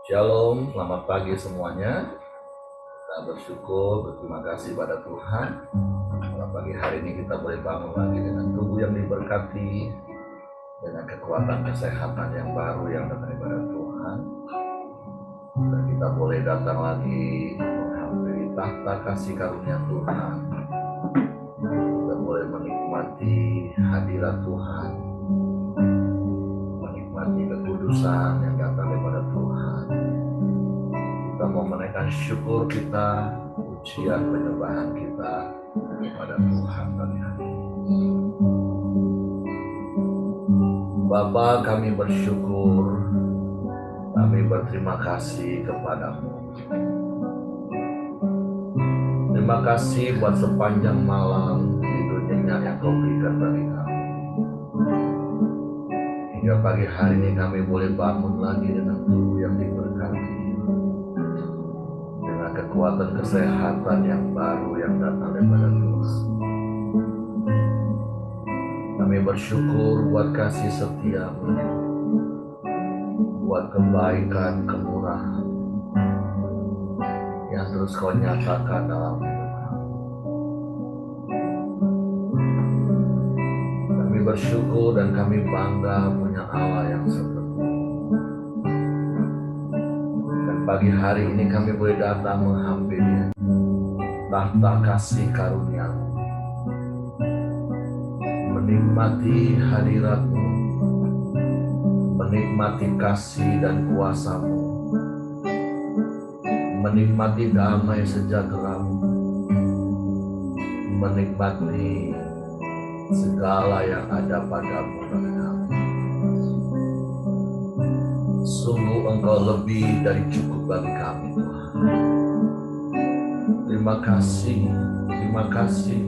Shalom, selamat pagi semuanya. Kita bersyukur, berterima kasih pada Tuhan. Pada pagi hari ini kita boleh bangun lagi dengan tubuh yang diberkati, dengan kekuatan kesehatan yang baru yang datang daripada Tuhan. Dan kita boleh datang lagi menghampiri tahta kasih karunia Tuhan. Kita boleh menikmati hadirat Tuhan, menikmati kekudusan yang datang daripada Tuhan. Kita mau menaikkan syukur kita, pujian penyembahan kita kepada Tuhan kali hari ini. Bapa, kami bersyukur, kami berterima kasih kepadamu. Terima kasih buat sepanjang malam tidur nyenyak yang kau berikan bagi kami. Hingga pagi hari ini kami boleh bangun lagi dengan tubuh yang diberkati, dengan kekuatan kesehatan yang baru yang datang daripada Tuhan. Kami bersyukur buat kasih setia-Mu, buat kebaikan, kemurahan yang terus Kau nyatakan dalam hidup kami. Kami bersyukur dan kami bangga punya Allah yang seperti ini. Dan pagi hari ini kami boleh datang menghampiri tahta kasih karunia-Mu, menikmati hadirat-Mu, menikmati kasih dan kuasa-Mu, menikmati damai sejahtera-Mu, menikmati segala yang ada pada-Mu bagi kami. Sungguh Engkau lebih dari cukup bagi kami, Tuhan. Terima kasih, terima kasih.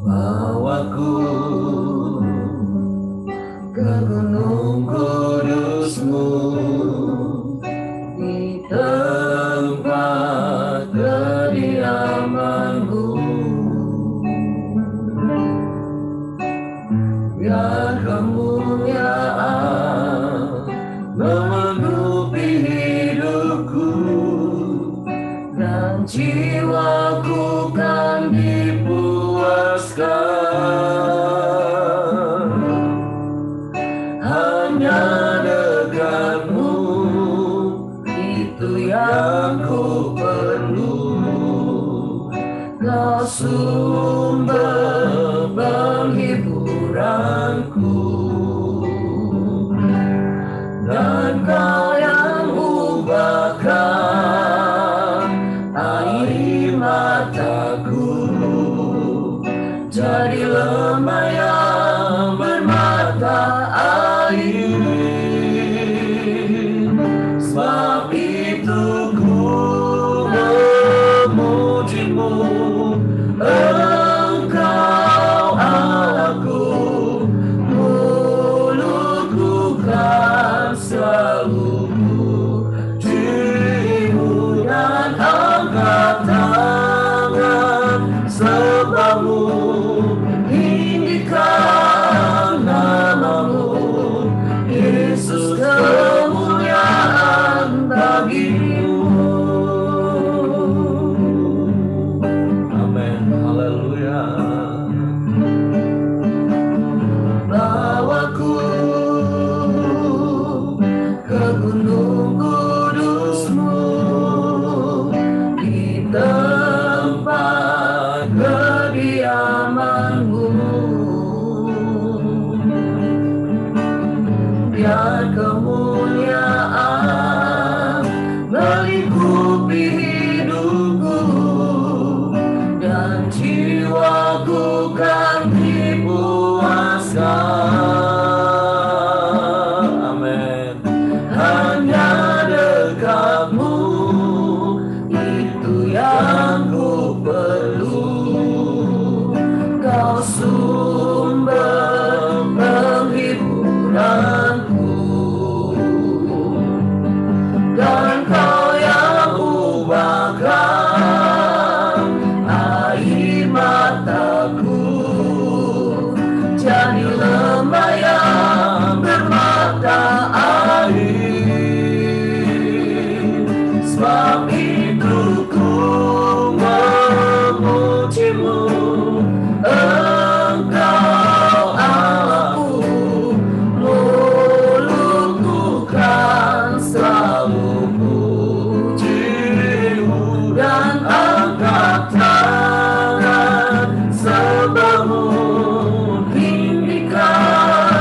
Bawaku ke gunung kudus-Mu, di tempat kediaman-Mu. Biar kemuliaan memenuhi hidupku, dan jiwaku kan dipuaskan. Hanya dekat-Mu, itu yang ku perlu. Kau sumber penghiburanku, dan Kau yang ubahkan air mataku jadi lemah yang bermata air. Sebab itu ku memuji-Mu, Engkau Allahku. Mulutku kan selalu puji-Mu, dan angkat tangan sebab-Mu, tinggikan nama-Mu, Yesus, kemuliaan bagi-Mu. Amin, haleluya. Bawaku ke gunung kudus-Mu, di tempat kediaman-Mu. Biar kemuliaan melingkupi hidupku, dan jiwaku kan dipuaskan. Amin. Hanya dekat-Mu, itu yang ku perlu. Kau sumber penghiburanku, dan Kau yang ubahkan air mataku jadi lemah hamba yang bermata air. Sebab itu ku memujimu, Engkau Allahku. Mulutku kan selalu pujimu, dan angkat tangan sebelum tinggikan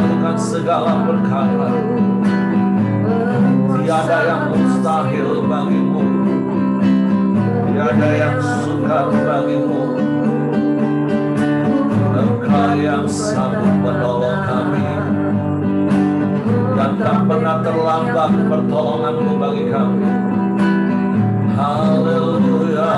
melakukan segala perkara. Tiada yang mustahil bagimu, tiada yang sukar bagimu. Engkau yang sanggup menolong kami, dan tak pernah terlambat pertolonganmu bagi kami. Haleluya.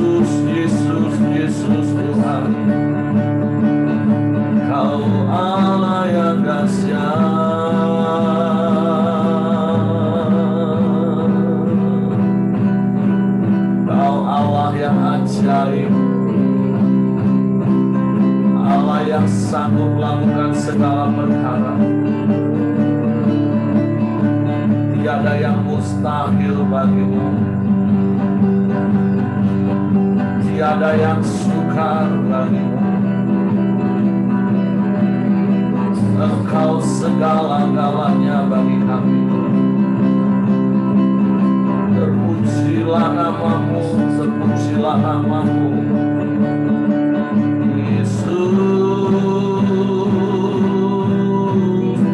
Yesus, Yesus, Yesus Tuhan. Kau Allah yang dahsyat. Kau Allah yang ajaib. Allah yang sanggup melakukan segala perkara. Tiada yang mustahil bagimu. Tiada yang sukar bagimu. Engkau segala-galanya bagi kami. Terpujilah namamu, terpujilah namamu, Yesus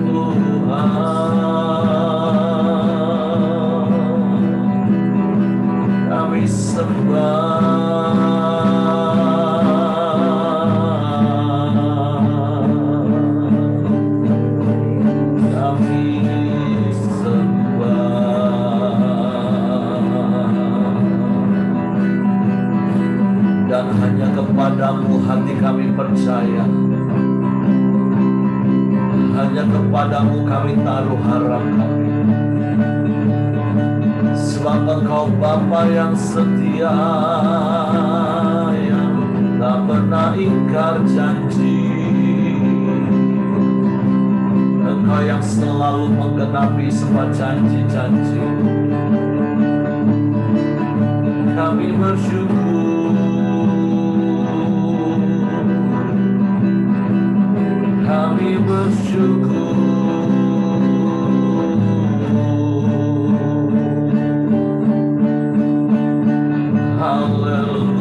Tuhan. Kami sembah. Dan hanya kepadamu hati kami percaya. Hanya kepadamu kami taruh harap kami. Sebab Engkau Bapa yang setia, yang tak pernah ingkar janji. Engkau yang selalu menggenapi semua janji-janji. Kami bersyukur. Kami bersyukur. Haleluya.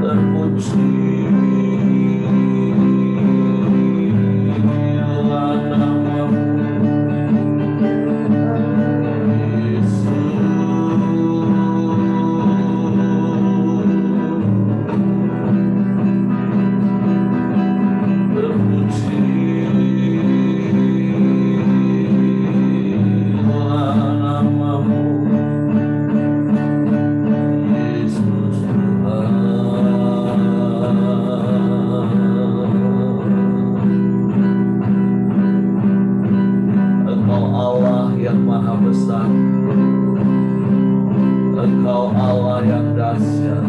Terpujilah namamu, Engkau Allah yang dahsyat.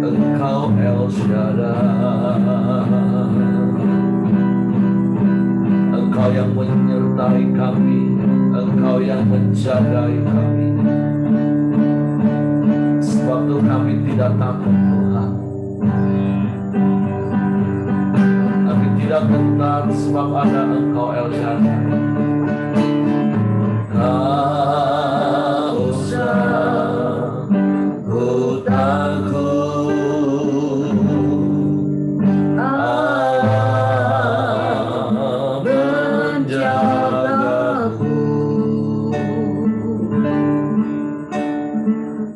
Engkau El Shaddai. Engkau yang menyertai kami. Engkau yang menjagai kami. Sebab itu kami tidak takut Tuhan. Kami tidak gentar sebab ada Engkau El Shaddai. Kau sanggup takut, menjagaku.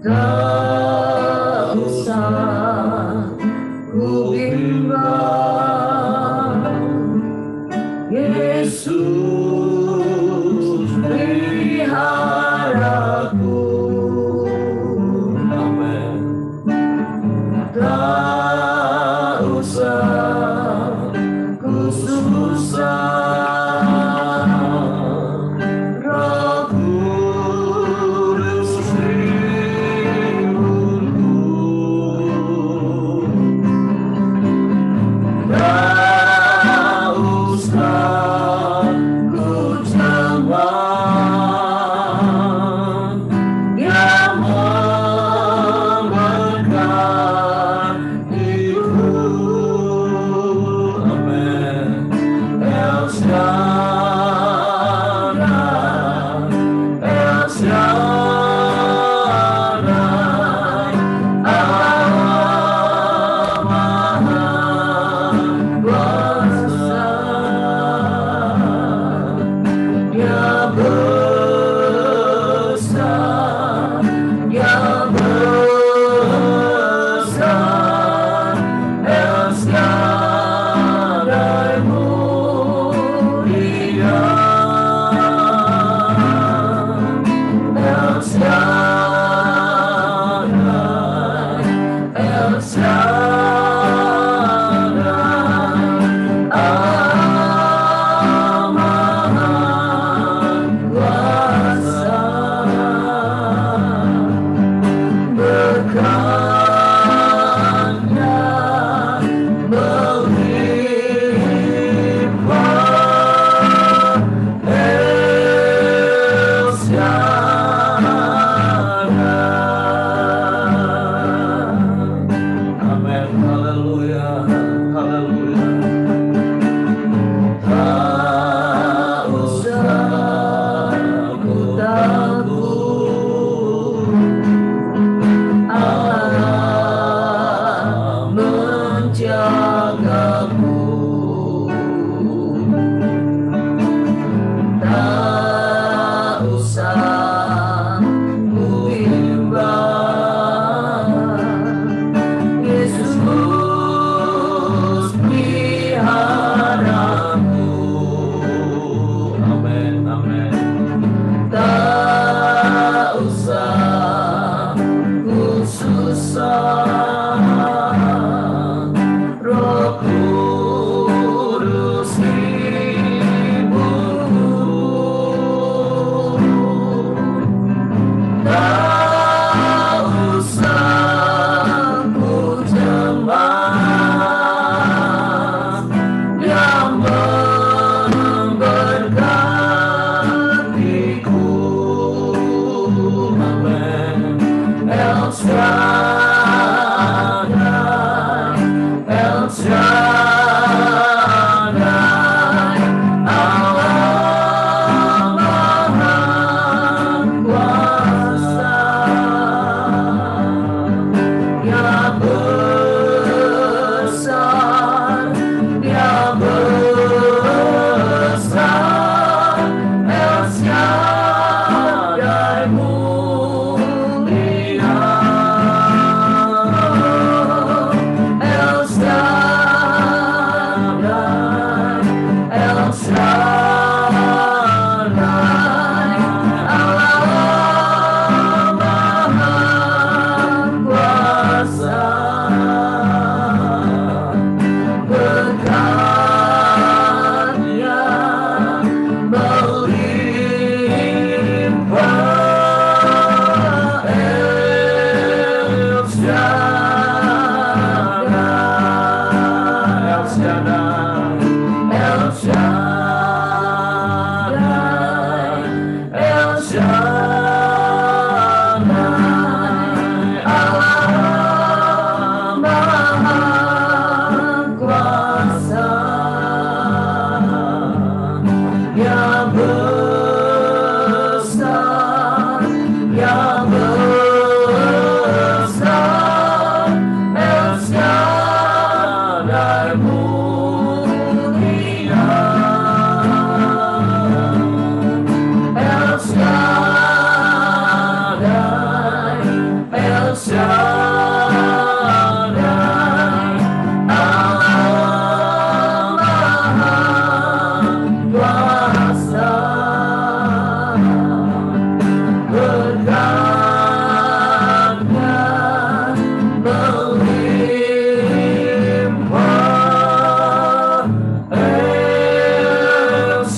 Tak usah ku bimbang, Yesus peliharaku. Amin. Tak usah ku susah, Roh Kudus hiburku. Tak usah ku jawab yang memberkatiku. Amin. El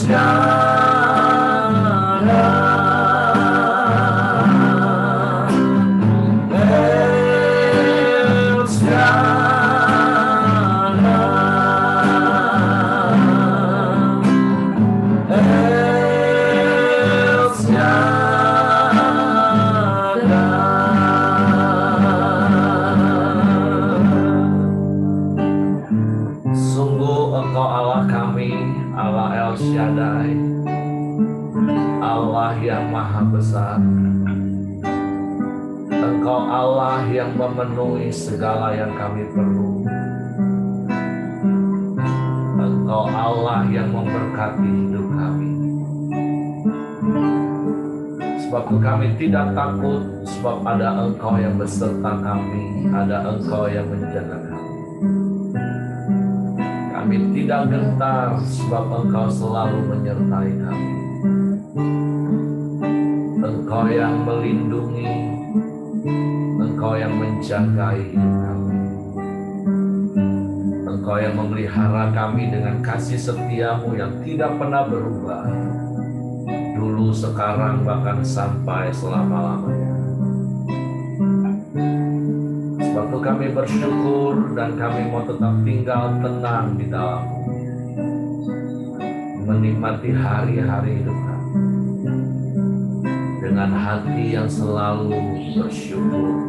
Sungguh Engkau Allah kami, Allah El Shaddai, Allah yang maha besar. Engkau Allah yang memenuhi segala yang kami perlu. Engkau Allah yang memberkati hidup kami. Sebab kami tidak takut, sebab ada Engkau yang beserta kami, ada Engkau yang menjaga kami. Kami tidak gentar, sebab Engkau selalu menyertai kami. Engkau yang melindungi, Engkau yang menjagai hidup kami. Engkau yang memelihara kami dengan kasih setiamu yang tidak pernah berubah. Dulu, sekarang, bahkan sampai selama-lamanya. Sebab itu kami bersyukur dan kami mau tetap tinggal tenang di dalam-Mu. Menikmati hari-hari hidup kami. Dengan hati yang selalu bersyukur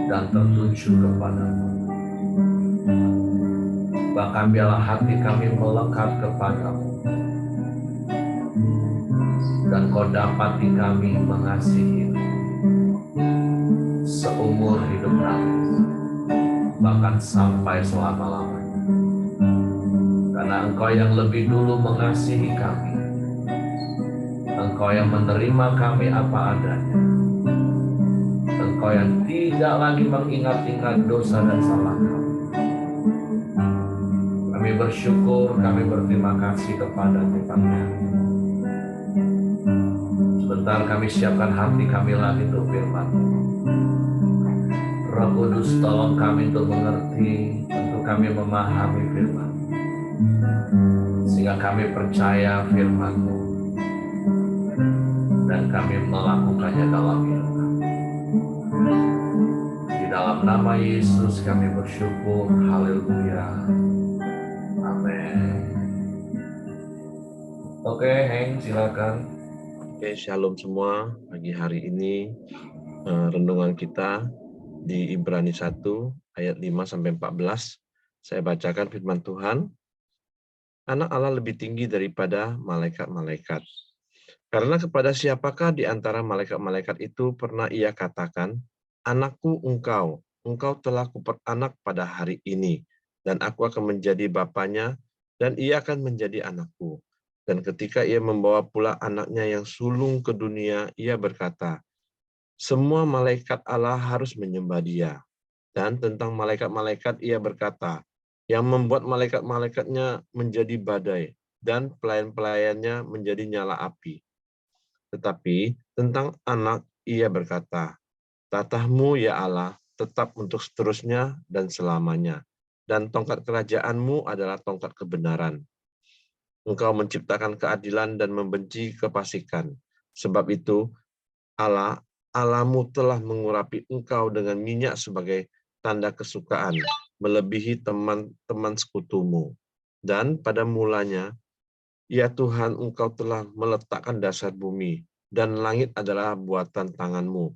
dan tertuju kepadamu. Bahkan biarlah hati kami melekat kepadamu. Dan Kau dapati kami mengasihi seumur hidup kami, bahkan sampai selama-lamanya. Karena Engkau yang lebih dulu mengasihi kami, Engkau yang menerima kami apa adanya, Engkau yang tidak lagi mengingat-ingat dosa dan salah kami. Kami bersyukur, kami berterima kasih kepada Tuhan. Sebentar kami siapkan hati kami lagi untuk firman-Mu. Roh Kudus, tolong kami untuk mengerti, untuk kami memahami firman, sehingga kami percaya firman-Mu dan kami melakukannya dalam hidup kami. Di dalam nama Yesus kami bersyukur. Haleluya. Amin. Oke, Heng, silakan. Oke, shalom semua. Pagi hari ini renungan kita di Ibrani 1 ayat 5-14. Saya bacakan firman Tuhan. Anak Allah lebih tinggi daripada malaikat-malaikat. Karena kepada siapakah di antara malaikat-malaikat itu pernah ia katakan, "Anakku engkau telah kuperanak pada hari ini, dan aku akan menjadi bapanya, dan ia akan menjadi anakku." Dan ketika ia membawa pula anaknya yang sulung ke dunia, ia berkata, "Semua malaikat Allah harus menyembah dia." Dan tentang malaikat-malaikat ia berkata, "Yang membuat malaikat-malaikatnya menjadi badai, dan pelayan-pelayannya menjadi nyala api." Tetapi tentang anak ia berkata, "Tatah-Mu ya Allah tetap untuk seterusnya dan selamanya, dan tongkat kerajaan-Mu adalah tongkat kebenaran. Engkau menciptakan keadilan dan membenci kefasikan. Sebab itu Allahmu telah mengurapi engkau dengan minyak sebagai tanda kesukaan, melebihi teman-teman sekutumu. Dan pada mulanya, ya Tuhan, engkau telah meletakkan dasar bumi, dan langit adalah buatan tangan-Mu.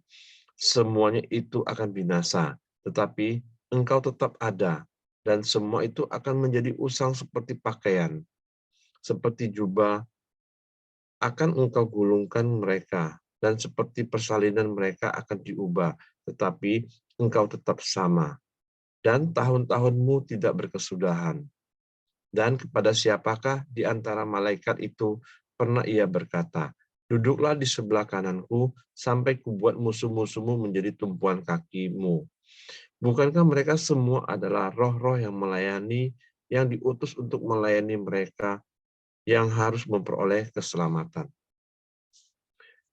Semuanya itu akan binasa, tetapi engkau tetap ada, dan semua itu akan menjadi usang seperti pakaian. Seperti jubah akan engkau gulungkan mereka, dan seperti persalinan mereka akan diubah, tetapi engkau tetap sama, dan tahun-tahunmu tidak berkesudahan. Dan kepada siapakah di antara malaikat itu pernah ia berkata, "Duduklah di sebelah kananku, sampai kubuat musuh-musuhmu menjadi tumpuan kakimu." Bukankah mereka semua adalah roh-roh yang melayani, yang diutus untuk melayani mereka yang harus memperoleh keselamatan.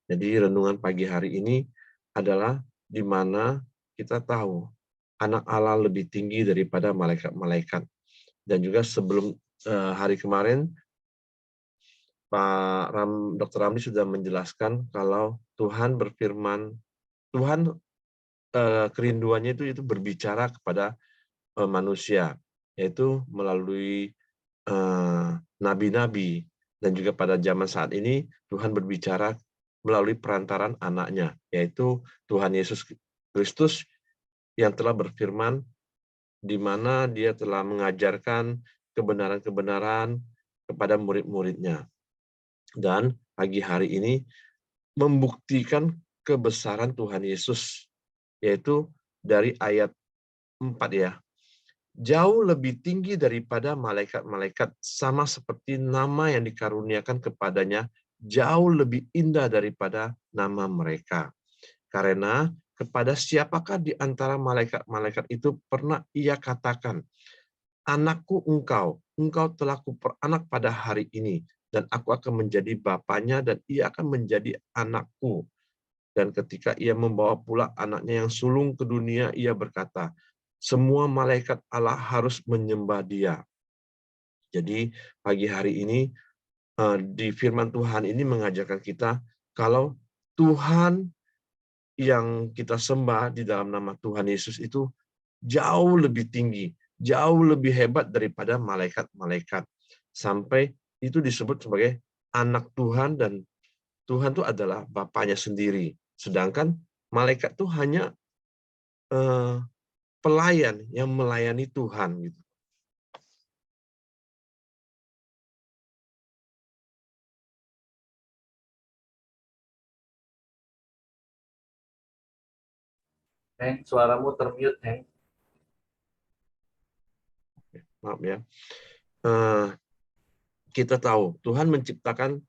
Jadi renungan pagi hari ini adalah di mana kita tahu anak Allah lebih tinggi daripada malaikat-malaikat. Dan juga sebelum hari kemarin Dr. Ramli sudah menjelaskan kalau Tuhan berfirman, Tuhan kerinduannya itu berbicara kepada manusia, yaitu melalui nabi-nabi, dan juga pada zaman saat ini Tuhan berbicara melalui perantaran anaknya, yaitu Tuhan Yesus Kristus yang telah berfirman, di mana dia telah mengajarkan kebenaran-kebenaran kepada murid-muridnya. Dan pagi hari ini membuktikan kebesaran Tuhan Yesus, yaitu dari ayat 4 ya. Jauh lebih tinggi daripada malaikat-malaikat, sama seperti nama yang dikaruniakan kepadanya jauh lebih indah daripada nama mereka. Karena kepada siapakah di antara malaikat-malaikat itu pernah ia katakan, anakku engkau telah kuperanak pada hari ini, dan aku akan menjadi bapaknya, dan ia akan menjadi anakku. Dan ketika ia membawa pula anaknya yang sulung ke dunia, ia berkata, semua malaikat Allah harus menyembah dia. Jadi pagi hari ini di firman Tuhan ini mengajarkan kita kalau Tuhan yang kita sembah di dalam nama Tuhan Yesus itu jauh lebih tinggi, jauh lebih hebat daripada malaikat-malaikat. Sampai itu disebut sebagai anak Tuhan, dan Tuhan itu adalah Bapaknya sendiri. Sedangkan malaikat itu hanya pelayan yang melayani Tuhan gitu. Suaramu termute, Hank. Maaf ya. Kita tahu Tuhan menciptakan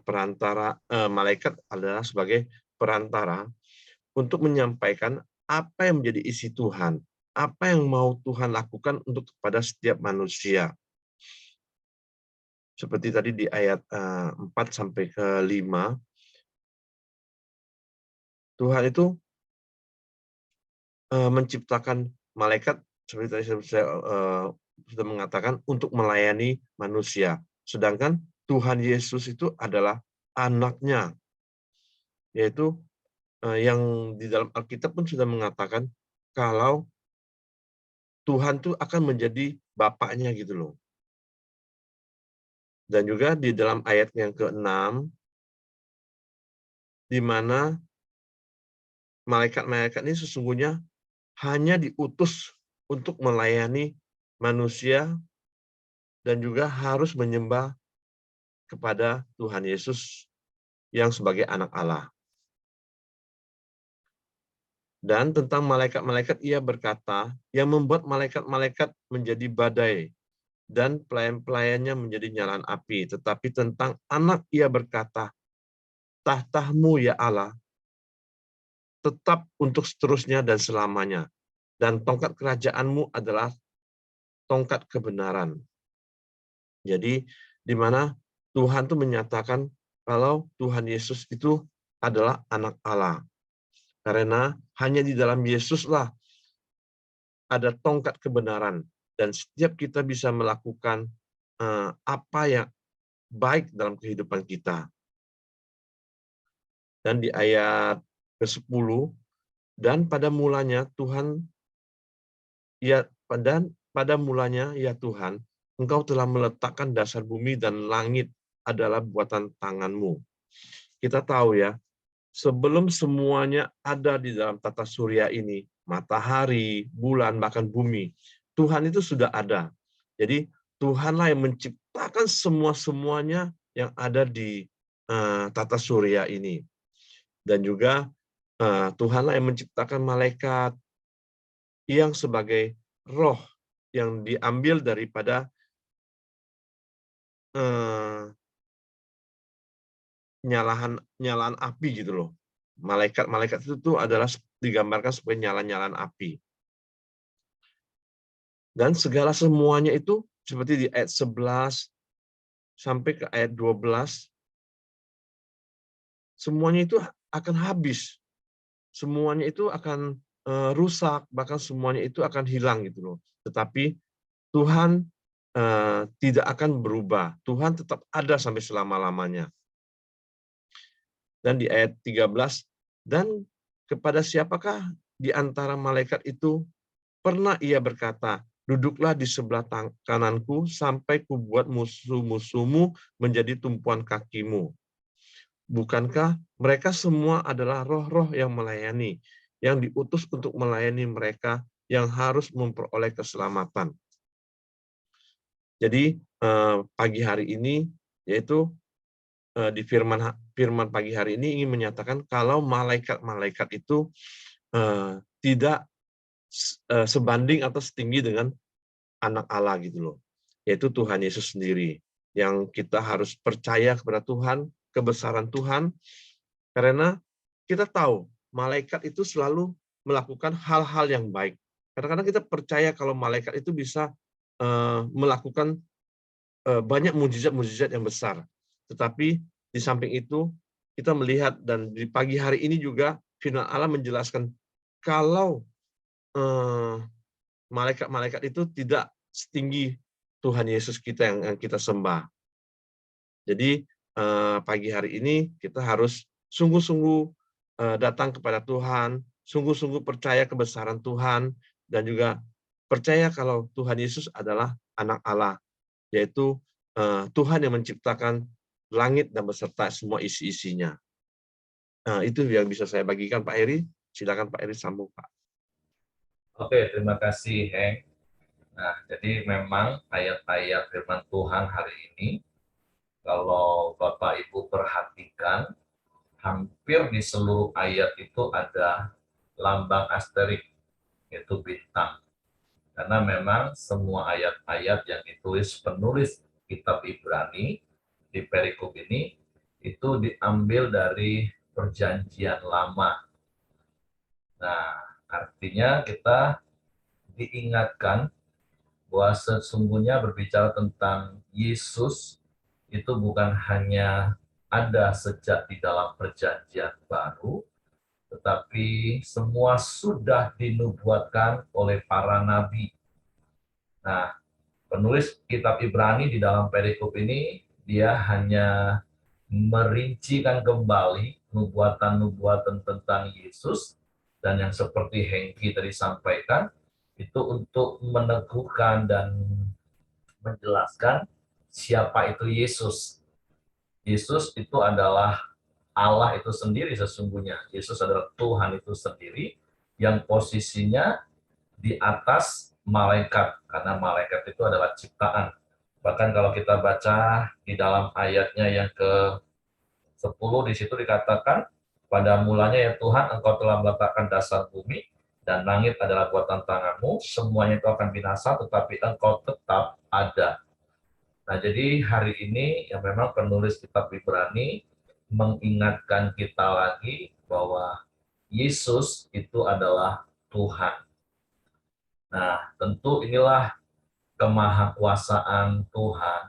perantara, malaikat adalah sebagai perantara untuk menyampaikan apa yang menjadi isi Tuhan, apa yang mau Tuhan lakukan untuk kepada setiap manusia. Seperti tadi di ayat 4 sampai ke 5, Tuhan itu menciptakan malaikat seperti tadi saya sudah mengatakan untuk melayani manusia. Sedangkan Tuhan Yesus itu adalah anaknya, yaitu yang di dalam Alkitab pun sudah mengatakan kalau Tuhan tuh akan menjadi bapaknya gitu loh. Dan juga di dalam ayat yang ke-6, di mana malaikat-malaikat ini sesungguhnya hanya diutus untuk melayani manusia dan juga harus menyembah kepada Tuhan Yesus yang sebagai anak Allah. Dan tentang malaikat-malaikat ia berkata, yang membuat malaikat-malaikat menjadi badai dan pelayan-pelayannya menjadi nyala api. Tetapi tentang anak ia berkata, tahtamu ya Allah, tetap untuk seterusnya dan selamanya. Dan tongkat kerajaanmu adalah tongkat kebenaran. Jadi di mana Tuhan itu menyatakan kalau Tuhan Yesus itu adalah anak Allah. Karena hanya di dalam Yesuslah ada tongkat kebenaran, dan setiap kita bisa melakukan apa yang baik dalam kehidupan kita. Dan di ayat ke-10, dan pada mulanya Tuhan ya pada mulanya ya Tuhan, Engkau telah meletakkan dasar bumi dan langit adalah buatan tanganmu. Kita tahu ya, sebelum semuanya ada di dalam tata surya ini, matahari, bulan, bahkan bumi, Tuhan itu sudah ada. Jadi Tuhanlah yang menciptakan semuanya yang ada di tata surya ini. Dan juga Tuhanlah yang menciptakan malaikat yang sebagai roh yang diambil daripada nyalaan api gitu loh. Malaikat-malaikat itu adalah digambarkan sebagai nyala-nyalaan api. Dan segala semuanya itu seperti di ayat 11 sampai ke ayat 12, semuanya itu akan habis. Semuanya itu akan rusak, bahkan semuanya itu akan hilang gitu loh. Tetapi Tuhan tidak akan berubah. Tuhan tetap ada sampai selama-lamanya. Dan di ayat 13, dan kepada siapakah di antara malaikat itu pernah ia berkata, duduklah di sebelah kananku sampai kubuat musuh-musuhmu menjadi tumpuan kakimu. Bukankah mereka semua adalah roh-roh yang melayani, yang diutus untuk melayani mereka yang harus memperoleh keselamatan. Jadi pagi hari ini, yaitu di firman pagi hari ini ingin menyatakan kalau malaikat-malaikat itu tidak sebanding atau setinggi dengan anak Allah gitu loh, yaitu Tuhan Yesus sendiri, yang kita harus percaya kepada Tuhan, kebesaran Tuhan, karena kita tahu malaikat itu selalu melakukan hal-hal yang baik. Kadang-kadang kita percaya kalau malaikat itu bisa melakukan banyak mujizat-mujizat yang besar. Tetapi di samping itu kita melihat, dan di pagi hari ini juga firman Allah menjelaskan kalau malaikat-malaikat itu tidak setinggi Tuhan Yesus kita yang kita sembah. Jadi pagi hari ini kita harus sungguh-sungguh datang kepada Tuhan, sungguh-sungguh percaya kebesaran Tuhan, dan juga percaya kalau Tuhan Yesus adalah anak Allah, yaitu Tuhan yang menciptakan langit dan beserta semua isi-isinya. Itu yang bisa saya bagikan, Pak Heri. Silakan Pak Heri sambung, Pak. Oke, terima kasih, Heng. Nah, jadi memang ayat-ayat firman Tuhan hari ini, kalau Bapak Ibu perhatikan, hampir di seluruh ayat itu ada lambang asterik, yaitu bintang. Karena memang semua ayat-ayat yang ditulis penulis kitab Ibrani di perikop ini, itu diambil dari perjanjian lama. Nah, artinya kita diingatkan bahwa sesungguhnya berbicara tentang Yesus itu bukan hanya ada sejak di dalam perjanjian baru, tetapi semua sudah dinubuatkan oleh para nabi. Nah, penulis kitab Ibrani di dalam perikop ini, dia hanya merincikan kembali nubuatan-nubuatan tentang Yesus, dan yang seperti Hengki tadi sampaikan, itu untuk meneguhkan dan menjelaskan siapa itu Yesus. Yesus itu adalah Allah itu sendiri sesungguhnya. Yesus adalah Tuhan itu sendiri yang posisinya di atas malaikat, karena malaikat itu adalah ciptaan. Bahkan kalau kita baca di dalam ayatnya yang ke-10, di situ dikatakan, pada mulanya ya Tuhan, Engkau telah meletakkan dasar bumi, dan langit adalah buatan tanganmu, semuanya itu akan binasa, tetapi Engkau tetap ada. Nah, jadi hari ini yang memang penulis kitab Ibrani mengingatkan kita lagi bahwa Yesus itu adalah Tuhan. Nah, tentu inilah kemahakuasaan Tuhan,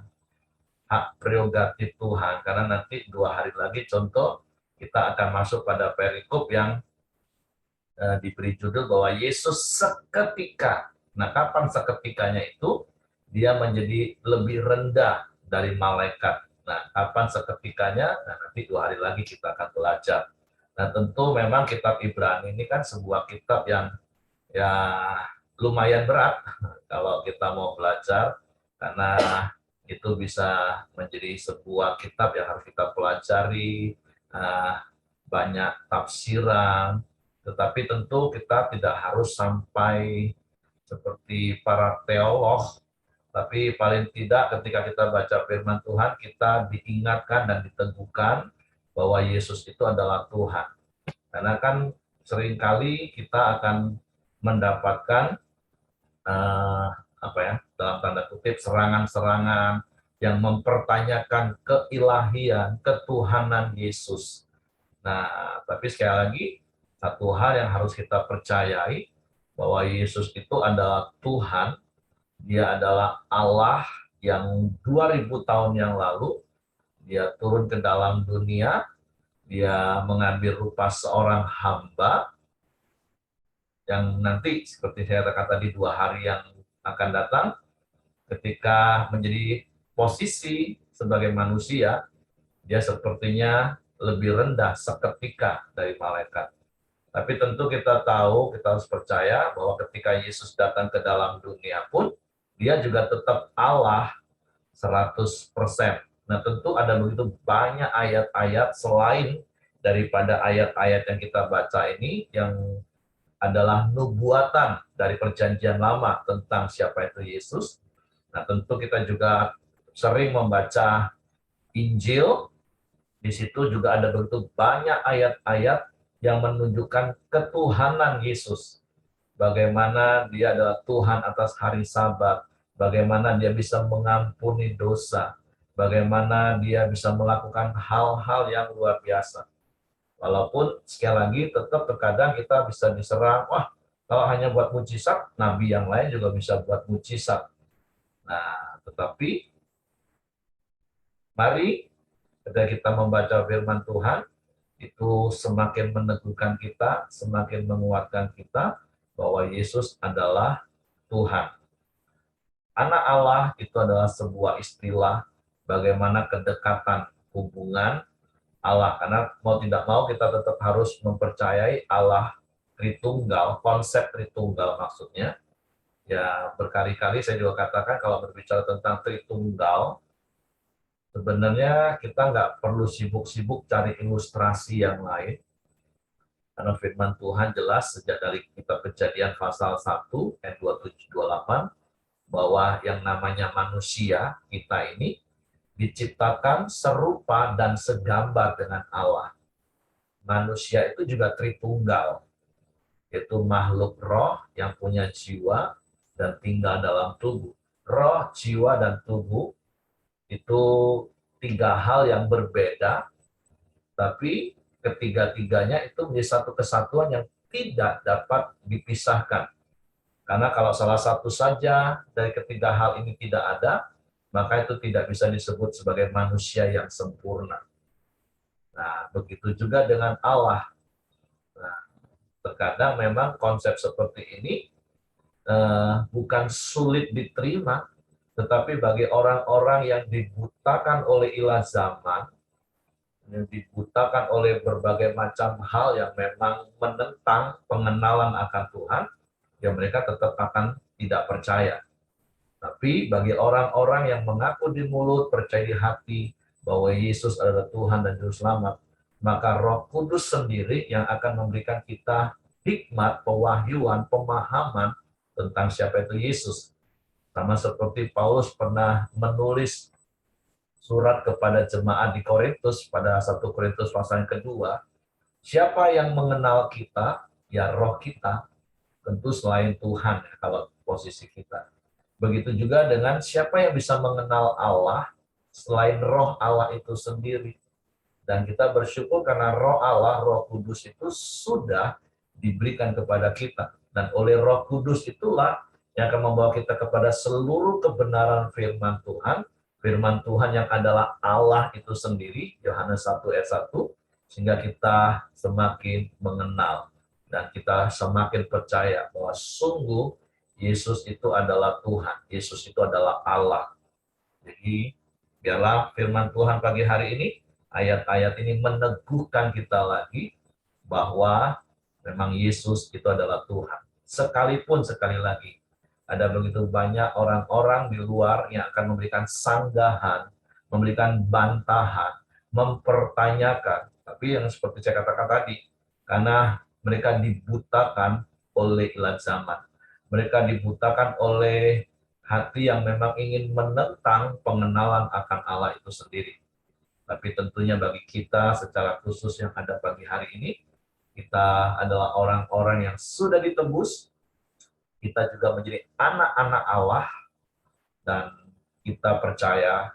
hak prerogatif Tuhan, karena nanti 2 hari lagi contoh kita akan masuk pada perikop yang diberi judul bahwa Yesus seketika. Nah, kapan seketikanya itu? Dia menjadi lebih rendah dari malaikat. Nah, kapan seketikanya? Nah, nanti 2 hari lagi kita akan belajar. Nah, tentu memang kitab Ibrani ini kan sebuah kitab yang ya lumayan berat kalau kita mau belajar, karena itu bisa menjadi sebuah kitab yang harus kita pelajari, banyak tafsiran, tetapi tentu kita tidak harus sampai seperti para teolog, tapi paling tidak ketika kita baca firman Tuhan, kita diingatkan dan diteguhkan bahwa Yesus itu adalah Tuhan. Karena kan seringkali kita akan mendapatkan dalam tanda kutip serangan-serangan yang mempertanyakan keilahian, ketuhanan Yesus. Nah, tapi sekali lagi, satu hal yang harus kita percayai, bahwa Yesus itu adalah Tuhan, dia adalah Allah yang 2000 tahun yang lalu, dia turun ke dalam dunia, dia mengambil rupa seorang hamba, yang nanti seperti saya katakan tadi 2 hari yang akan datang, ketika menjadi posisi sebagai manusia, dia sepertinya lebih rendah seketika dari malaikat. Tapi tentu kita tahu, kita harus percaya bahwa ketika Yesus datang ke dalam dunia pun, dia juga tetap Allah 100%. Nah, tentu ada begitu banyak ayat-ayat selain daripada ayat-ayat yang kita baca ini yang adalah nubuatan dari perjanjian lama tentang siapa itu Yesus. Nah, tentu kita juga sering membaca Injil. Di situ juga ada begitu banyak ayat-ayat yang menunjukkan ketuhanan Yesus. Bagaimana dia adalah Tuhan atas hari Sabat, bagaimana dia bisa mengampuni dosa, bagaimana dia bisa melakukan hal-hal yang luar biasa. Walaupun sekali lagi tetap terkadang kita bisa diserang, wah kalau hanya buat mujizat, nabi yang lain juga bisa buat mujizat. Nah, tetapi mari ketika kita membaca firman Tuhan, itu semakin meneguhkan kita, semakin menguatkan kita bahwa Yesus adalah Tuhan. Anak Allah itu adalah sebuah istilah bagaimana kedekatan hubungan Allah. Karena mau tidak mau kita tetap harus mempercayai Allah Tritunggal, konsep Tritunggal maksudnya. Ya berkali-kali saya juga katakan kalau berbicara tentang Tritunggal, sebenarnya kita nggak perlu sibuk-sibuk cari ilustrasi yang lain. Karena firman Tuhan jelas sejak dari kitab Kejadian pasal 1 ayat 27-28 bahwa yang namanya manusia kita ini diciptakan serupa dan segambar dengan Allah. Manusia itu juga Tritunggal, yaitu makhluk roh yang punya jiwa dan tinggal dalam tubuh. Roh, jiwa, dan tubuh itu tiga hal yang berbeda, tapi ketiga-tiganya itu menjadi satu kesatuan yang tidak dapat dipisahkan. Karena kalau salah satu saja dari ketiga hal ini tidak ada, maka itu tidak bisa disebut sebagai manusia yang sempurna. Nah, begitu juga dengan Allah. Nah, terkadang memang konsep seperti ini bukan sulit diterima, tetapi bagi orang-orang yang dibutakan oleh ilah zaman, yang dibutakan oleh berbagai macam hal yang memang menentang pengenalan akan Tuhan, ya mereka tetap akan tidak percaya. Tapi bagi orang-orang yang mengaku di mulut, percaya di hati bahwa Yesus adalah Tuhan dan Juru Selamat, maka Roh Kudus sendiri yang akan memberikan kita hikmat, pewahyuan, pemahaman tentang siapa itu Yesus. Sama seperti Paulus pernah menulis surat kepada jemaat di Korintus pada 1 Korintus pasal yang kedua, siapa yang mengenal kita? Ya roh kita, tentu selain Tuhan ya, kalau posisi kita. Begitu juga dengan siapa yang bisa mengenal Allah selain roh Allah itu sendiri. Dan kita bersyukur karena roh Allah, roh kudus itu sudah diberikan kepada kita. Dan oleh roh kudus itulah yang akan membawa kita kepada seluruh kebenaran firman Tuhan yang adalah Allah itu sendiri, Yohanes 1 ayat 1, sehingga kita semakin mengenal dan kita semakin percaya bahwa sungguh Yesus itu adalah Tuhan, Yesus itu adalah Allah. Jadi biarlah firman Tuhan pagi hari ini, ayat-ayat ini meneguhkan kita lagi bahwa memang Yesus itu adalah Tuhan. Sekalipun sekali lagi ada begitu banyak orang-orang di luar yang akan memberikan sanggahan, memberikan bantahan, mempertanyakan. Tapi yang seperti saya katakan tadi, karena mereka dibutakan oleh ilah zaman. Mereka dibutakan oleh hati yang memang ingin menentang pengenalan akan Allah itu sendiri. Tapi tentunya bagi kita secara khusus yang ada pagi hari ini, kita adalah orang-orang yang sudah ditebus, kita juga menjadi anak-anak Allah, dan kita percaya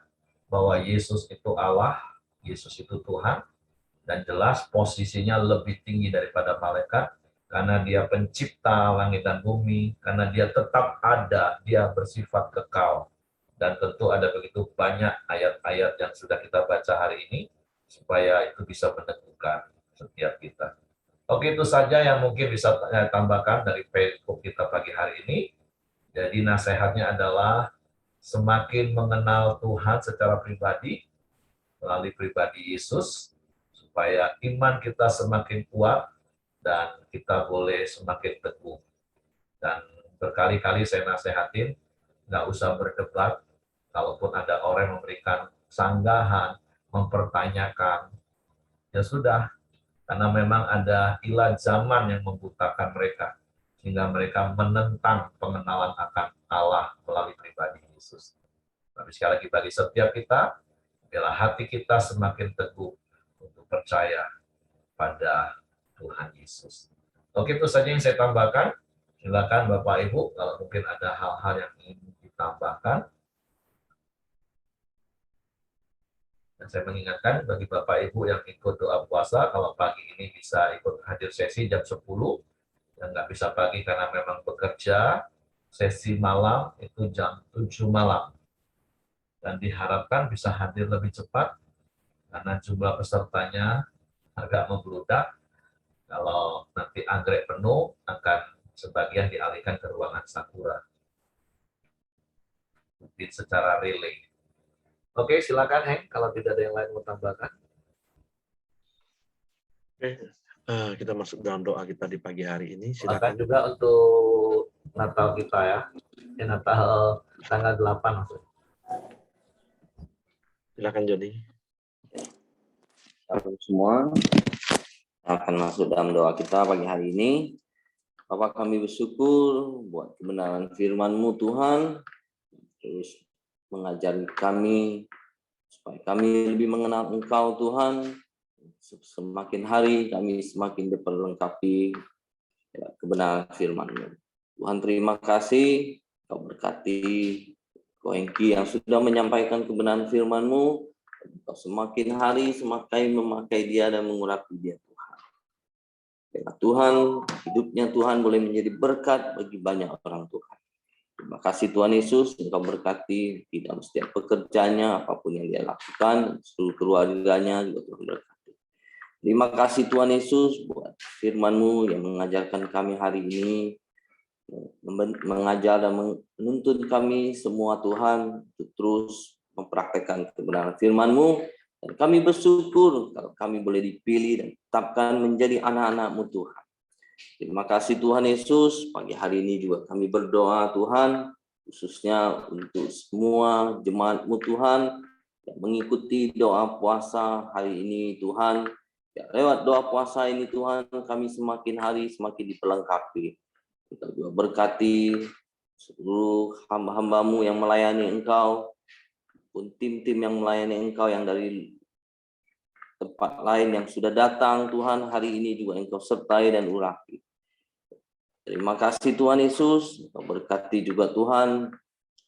bahwa Yesus itu Allah, Yesus itu Tuhan, dan jelas posisinya lebih tinggi daripada malaikat, karena dia pencipta langit dan bumi, karena dia tetap ada, dia bersifat kekal. Dan tentu ada begitu banyak ayat-ayat yang sudah kita baca hari ini, supaya itu bisa meneguhkan setiap kita. Oke, itu saja yang mungkin bisa saya tambahkan dari Facebook kita pagi hari ini. Jadi nasihatnya adalah semakin mengenal Tuhan secara pribadi, melalui pribadi Yesus, supaya iman kita semakin kuat, dan kita boleh semakin teguh. Dan berkali-kali saya nasihatin, nggak usah berdebat, kalaupun ada orang yang memberikan sanggahan, mempertanyakan, ya sudah, karena memang ada ilah zaman yang membutakan mereka, sehingga mereka menentang pengenalan akan Allah melalui pribadi Yesus. Tapi sekali lagi bagi setiap kita, biarlah hati kita semakin teguh untuk percaya pada Tuhan Yesus. Oke, itu saja yang saya tambahkan. Silakan Bapak Ibu, kalau mungkin ada hal-hal yang ingin ditambahkan. Dan saya mengingatkan bagi Bapak Ibu yang ikut doa puasa, kalau pagi ini bisa ikut hadir sesi jam 10, yang nggak bisa pagi karena memang bekerja, sesi malam itu jam 7 malam. Dan diharapkan bisa hadir lebih cepat, karena jumlah pesertanya agak membludak. Kalau nanti anggrek penuh, akan sebagian dialihkan ke ruangan Sakura. Mungkin secara relay. Oke, silakan Heng, kalau tidak ada yang lain mau tambahkan. Oke, kita masuk dalam doa kita di pagi hari ini. Silakan Silakan. juga untuk Natal kita ya. Natal tanggal 8 maksudnya. Silakan Joni. Shalom semua. Akan masuk dalam doa kita pagi hari ini. Bapak, kami bersyukur buat kebenaran firman-Mu Tuhan, terus mengajari kami supaya kami lebih mengenal Engkau Tuhan. Semakin hari kami semakin diperlengkapi kebenaran firman-Mu. Tuhan, terima kasih Kau berkati Ko Hengki yang sudah menyampaikan kebenaran firman-Mu. Kau semakin hari semakin memakai dia dan mengurapi dia Tuhan. Karena Tuhan, hidupnya Tuhan boleh menjadi berkat bagi banyak orang Tuhan. Terima kasih Tuhan Yesus, Engkau berkati di dalam setiap pekerjaannya, apapun yang dia lakukan, seluruh keluarganya juga Tuhan berkati. Terima kasih Tuhan Yesus buat firman-Mu yang mengajarkan kami hari ini, mengajar dan menuntun kami semua Tuhan untuk terus mempraktekkan kebenaran firman-Mu. Dan kami bersyukur kalau kami boleh dipilih dan tetapkan menjadi anak-anak-Mu Tuhan. Terima kasih Tuhan Yesus, pagi hari ini juga kami berdoa Tuhan, khususnya untuk semua jemaat-Mu Tuhan, yang mengikuti doa puasa hari ini Tuhan. Ya, lewat doa puasa ini Tuhan, kami semakin hari semakin diperlengkapi. Kita juga berkati seluruh hamba-hamba-Mu yang melayani Engkau, pun tim-tim yang melayani Engkau yang dari tempat lain yang sudah datang Tuhan, hari ini juga Engkau sertai dan urapi. Terima kasih Tuhan Yesus, Engkau berkati juga Tuhan,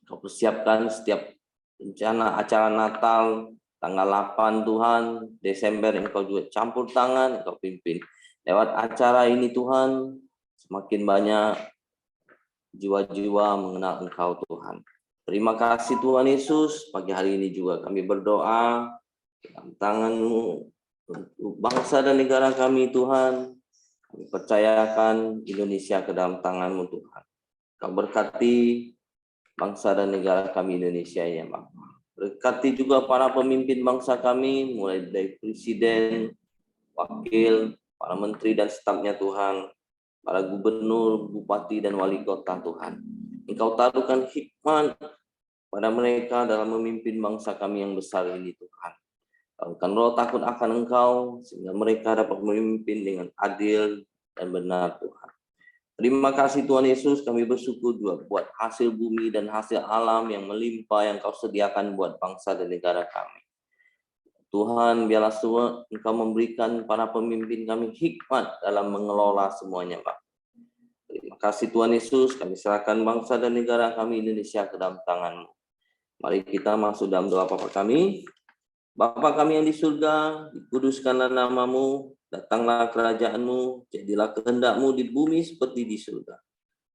Engkau persiapkan setiap rencana acara Natal tanggal 8 Tuhan, Desember Engkau juga campur tangan, Engkau pimpin. Lewat acara ini Tuhan, semakin banyak jiwa-jiwa mengenal Engkau Tuhan. Terima kasih Tuhan Yesus, pagi hari ini juga kami berdoa dalam tangan-Mu untuk bangsa dan negara kami Tuhan. Kami percayakan Indonesia ke dalam tangan-Mu Tuhan. Kau berkati bangsa dan negara kami Indonesia ya Bapa. Berkati juga para pemimpin bangsa kami, mulai dari presiden, wakil, para menteri dan stafnya Tuhan, para gubernur, bupati dan wali kota Tuhan. Engkau taruhkan hikmat pada mereka dalam memimpin bangsa kami yang besar ini Tuhan. Taruhkan roh takut akan Engkau sehingga mereka dapat memimpin dengan adil dan benar Tuhan. Terima kasih Tuhan Yesus, kami bersyukur juga buat hasil bumi dan hasil alam yang melimpah yang Kau sediakan buat bangsa dan negara kami. Tuhan, biarlah semua Engkau memberikan para pemimpin kami hikmat dalam mengelola semuanya Pak. Terima kasih Tuhan Yesus, kami serahkan bangsa dan negara kami Indonesia ke dalam tangan-Mu. Mari kita masuk dalam doa Bapa kami. Bapa kami yang di surga, dikuduskanlah nama-Mu, datanglah kerajaan-Mu, jadilah kehendak-Mu di bumi seperti di surga.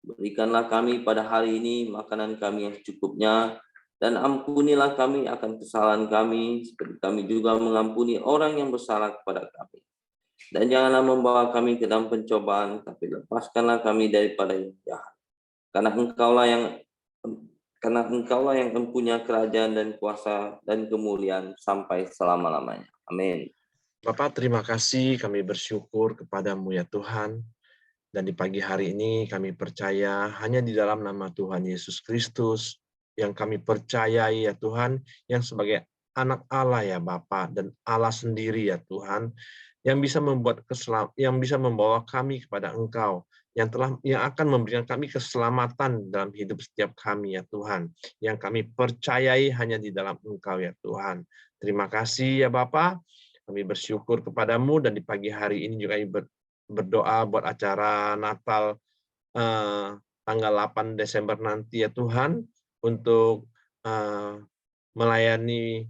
Berikanlah kami pada hari ini makanan kami yang secukupnya, dan ampunilah kami akan kesalahan kami, seperti kami juga mengampuni orang yang bersalah kepada kami. Dan janganlah membawa kami ke dalam pencobaan, tapi lepaskanlah kami daripada yang jahat. Karena Engkaulah yang Karena Engkaulah yang mempunyai kerajaan dan kuasa dan kemuliaan sampai selama-lamanya. Amin. Bapak, terima kasih, kami bersyukur kepadamu ya Tuhan. Dan di pagi hari ini kami percaya hanya di dalam nama Tuhan Yesus Kristus yang kami percayai ya Tuhan, yang sebagai anak Allah ya Bapa dan Allah sendiri ya Tuhan, yang bisa membawa kami kepada Engkau, yang akan memberikan kami keselamatan dalam hidup setiap kami ya Tuhan, yang kami percayai hanya di dalam Engkau ya Tuhan. Terima kasih ya Bapa. Kami bersyukur kepadamu dan di pagi hari ini juga kami berdoa buat acara Natal tanggal 8 Desember nanti ya Tuhan, untuk melayani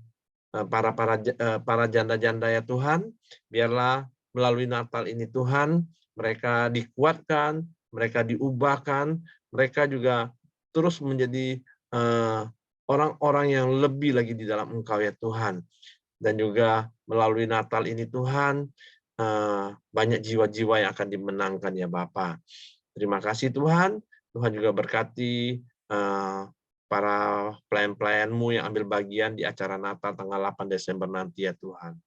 para janda-janda ya Tuhan. Biarlah melalui Natal ini Tuhan, mereka dikuatkan, mereka diubahkan, mereka juga terus menjadi orang-orang yang lebih lagi di dalam Engkau ya Tuhan. Dan juga melalui Natal ini Tuhan, banyak jiwa-jiwa yang akan dimenangkan ya Bapa. Terima kasih Tuhan. Tuhan juga berkati para pelayan-pelayan-Mu yang ambil bagian di acara Natal tanggal 8 Desember nanti ya Tuhan.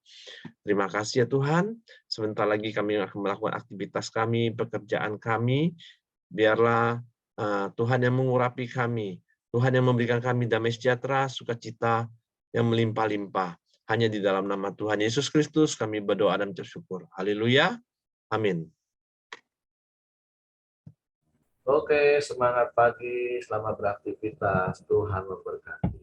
Terima kasih ya Tuhan. Sebentar lagi kami akan melakukan aktivitas kami, pekerjaan kami. Biarlah Tuhan yang mengurapi kami. Tuhan yang memberikan kami damai sejahtera, sukacita yang melimpah-limpah. Hanya di dalam nama Tuhan Yesus Kristus kami berdoa dan bersyukur. Haleluya. Amin. Oke, semangat pagi, selamat beraktivitas. Tuhan memberkati.